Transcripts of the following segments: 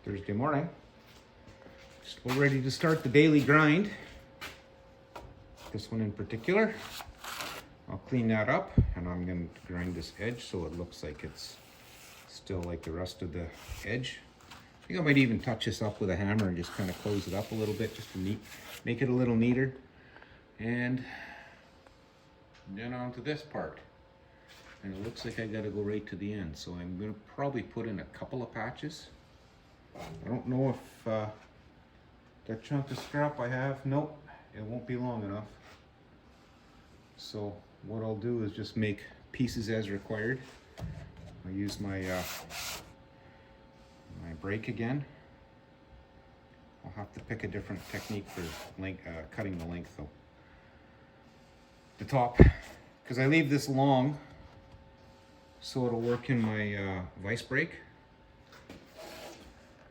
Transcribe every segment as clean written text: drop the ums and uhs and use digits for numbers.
Thursday morning. Still ready to start the daily grind. This one in particular. I'll clean that up and I'm going to grind this edge so it looks like it's still like the rest of the edge. I think I might even touch this up with a hammer and just kind of close it up a little bit just to make it a little neater. And then on to this part. And it looks like I got to go right to the end. So I'm going to probably put in a couple of patches. I don't know if that chunk of scrap I have, nope, it won't be long enough. So what I'll do is just make pieces as required. I'll use my my brake again. I'll have to pick a different technique for cutting the length though. The top, because I leave this long so it'll work in my vice brake.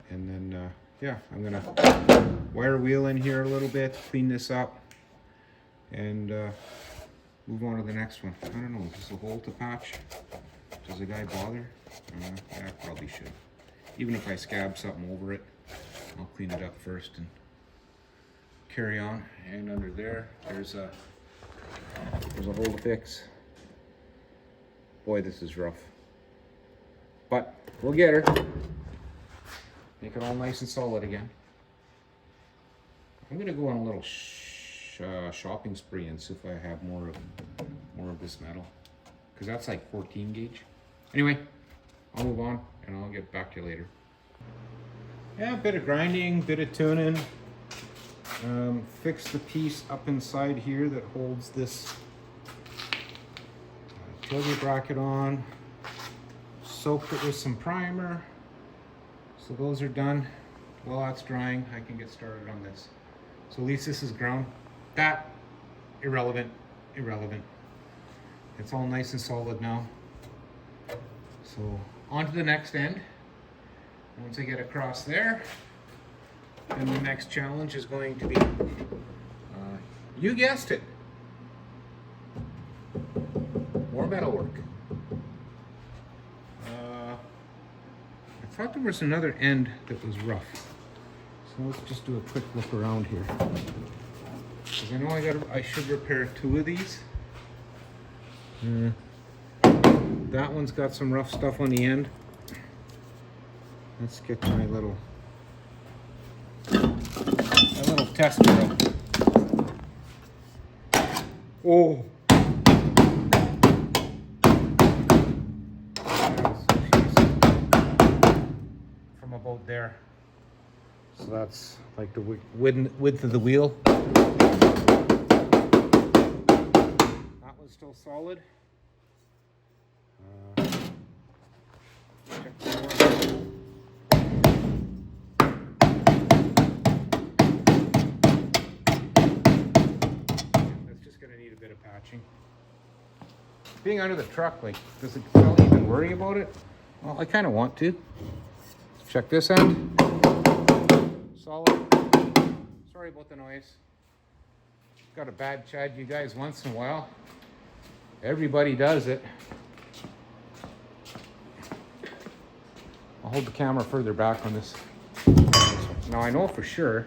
And then, yeah, I'm gonna wire wheel in here a little bit, clean this up, and move on to the next one. I don't know, is this a hole to patch? Does the guy bother? Yeah, I probably should. Even if I scab something over it, I'll clean it up first and carry on. And under there, there's a hole to fix. Boy, this is rough. But we'll get her. Make it all nice and solid again. I'm gonna go on a little shopping spree and see if I have more of this metal, because that's like 14 gauge. Anyway, I'll move on and I'll get back to you later. Yeah, a bit of grinding, bit of tuning. Fix the piece up inside here that holds this tailgate bracket on. Soaked it with some primer. So those are done. While that's drying, I can get started on this. So at least this is ground. That, irrelevant. It's all nice and solid now. So on to the next end. Once I get across there, then the next challenge is going to be, you guessed it, more metal work. I thought there was another end that was rough. So let's just do a quick look around here. Because I know I should repair 2 of these. That one's got some rough stuff on the end. Let's get my little tester out. Oh! About there, so that's like the width of the wheel. That one's still solid. Check the one. That's just gonna need a bit of patching. Being under the truck, like, does it even worry about it? Well, I kind of want to. Check this end. Solid. Sorry about the noise. Got a bad chad, you guys, once in a while. Everybody does it. I'll hold the camera further back on this. Now I know for sure,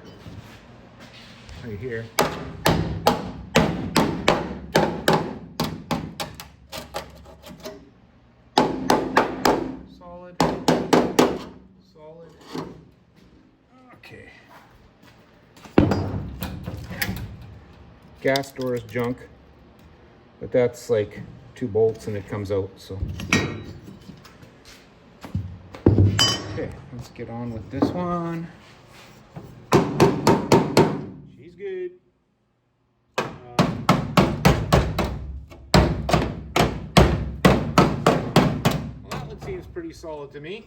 right here, okay. Gas door is junk, but that's like 2 bolts and it comes out, so. Okay, let's get on with this one. She's good. Well, that one seems pretty solid to me.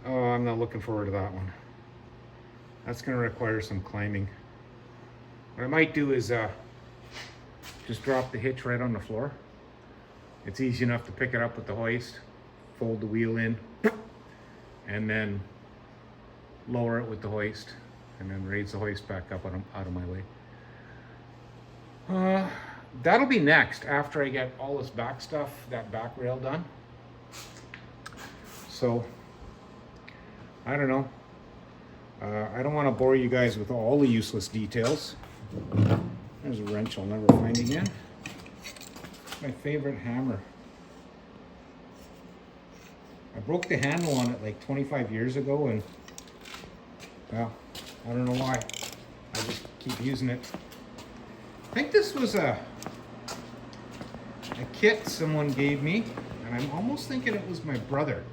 Oh, I'm not looking forward to that one. That's going to require some climbing. What I might do is just drop the hitch right on the floor. It's easy enough to pick it up with the hoist, fold the wheel in, and then lower it with the hoist, and then raise the hoist back up out of my way. That'll be next after I get all this back stuff, that back rail done. So, I don't know. I don't want to bore you guys with all the useless details. There's a wrench I'll never find again. My favorite hammer. I broke the handle on it like 25 years ago, and well, I don't know why. I just keep using it. I think this was a kit someone gave me, and I'm almost thinking it was my brother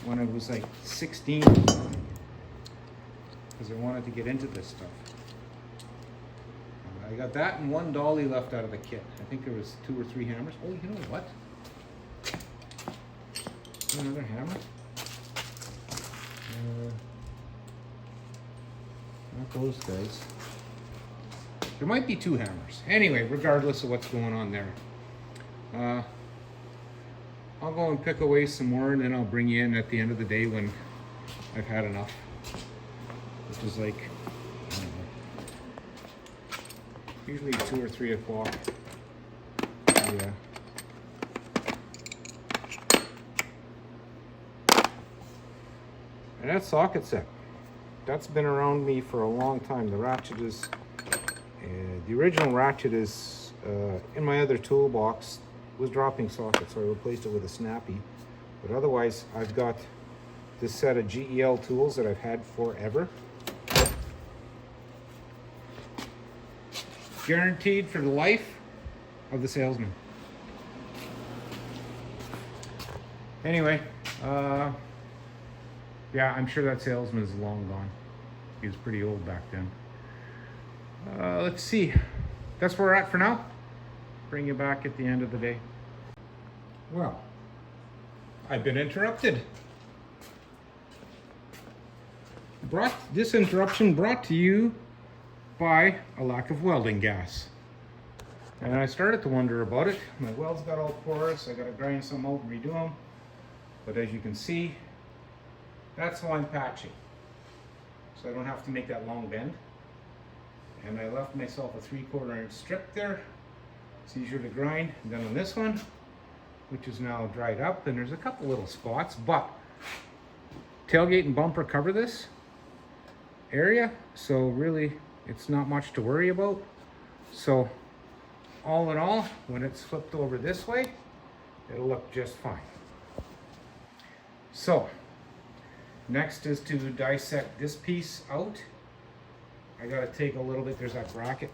when I was like 16, because I wanted to get into this stuff. I got that and one dolly left out of the kit. I think there was 2 or 3 hammers. Oh, you know what? Another hammer? Not those guys. There might be 2 hammers. Anyway, regardless of what's going on there. I'll go and pick away some more, and then I'll bring you in at the end of the day when I've had enough. Which is like, I don't know, usually 2 or 3 o'clock. Yeah. And that socket set, that's been around me for a long time. The ratchet is, the original ratchet is in my other toolbox, was dropping sockets, so I replaced it with a snappy. But otherwise, I've got this set of GEL tools that I've had forever. Guaranteed for the life of the salesman. Anyway, yeah, I'm sure that salesman is long gone. He was pretty old back then. Let's see. That's where we're at for now. Bring you back at the end of the day. Well, I've been interrupted. This interruption brought to you by a lack of welding gas. And I started to wonder about it. My welds got all porous. I got to grind some out and redo them. But as you can see, that's how I'm patching. So I don't have to make that long bend. And I left myself a 3/4 inch strip there. It's easier to grind than on this one, which is now dried up, and there's a couple little spots, but tailgate and bumper cover this area, so really it's not much to worry about. So all in all, when it's flipped over this way, it'll look just fine. So next is to dissect this piece out. I gotta take a little bit, there's that bracket.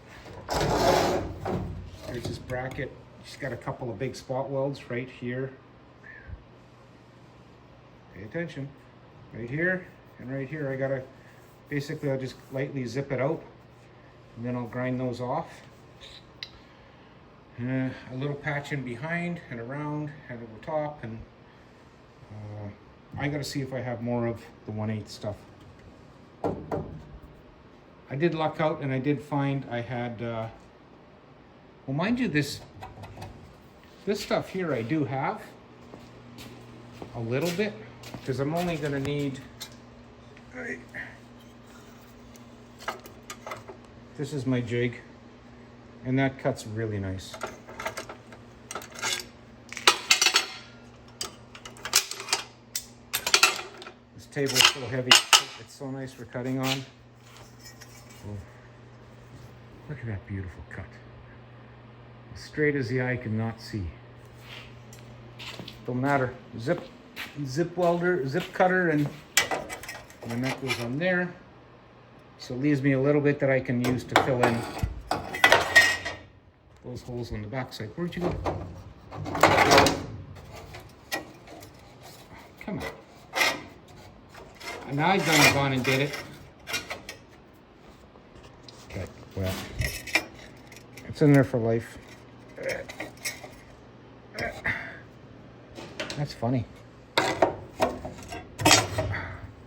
There's this bracket. She's got a couple of big spot welds right here. Pay attention. Right here and right here. I gotta, basically I'll just lightly zip it out and then I'll grind those off. A little patch in behind and around and over top, and I gotta see if I have more of the 1/8 stuff. I did luck out and I did find I had, well, mind you, this stuff here I do have a little bit, because I'm only gonna need, this is my jig, and that cuts really nice. This table's so heavy, it's so nice for cutting on. Oh, look at that beautiful cut. As straight as the eye can not see. Don't matter. Zip welder, zip cutter, and my nut goes on there. So it leaves me a little bit that I can use to fill in those holes on the backside. Where'd you go? Come on. And now I've gone and did it. Okay, well, it's in there for life. That's funny.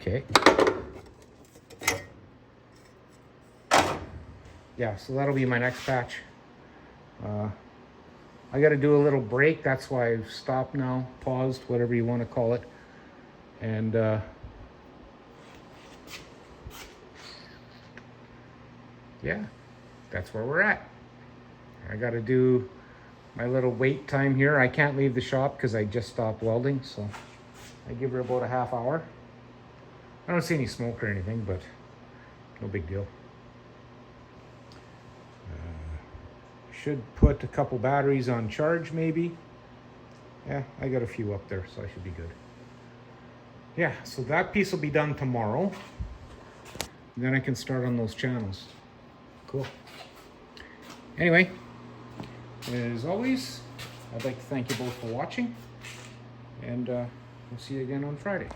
Okay. Yeah, so that'll be my next patch. I got to do a little break. That's why I've stopped now, paused, whatever you want to call it. And yeah, that's where we're at. I got to do my little wait time here. I can't leave the shop because I just stopped welding, so I give her about a half hour. I don't see any smoke or anything, but no big deal. Should put a couple batteries on charge maybe. Yeah, I got a few up there, so I should be good. Yeah, so that piece will be done tomorrow. And then I can start on those channels. Cool. Anyway, as always, I'd like to thank you both for watching, and we'll see you again on Friday.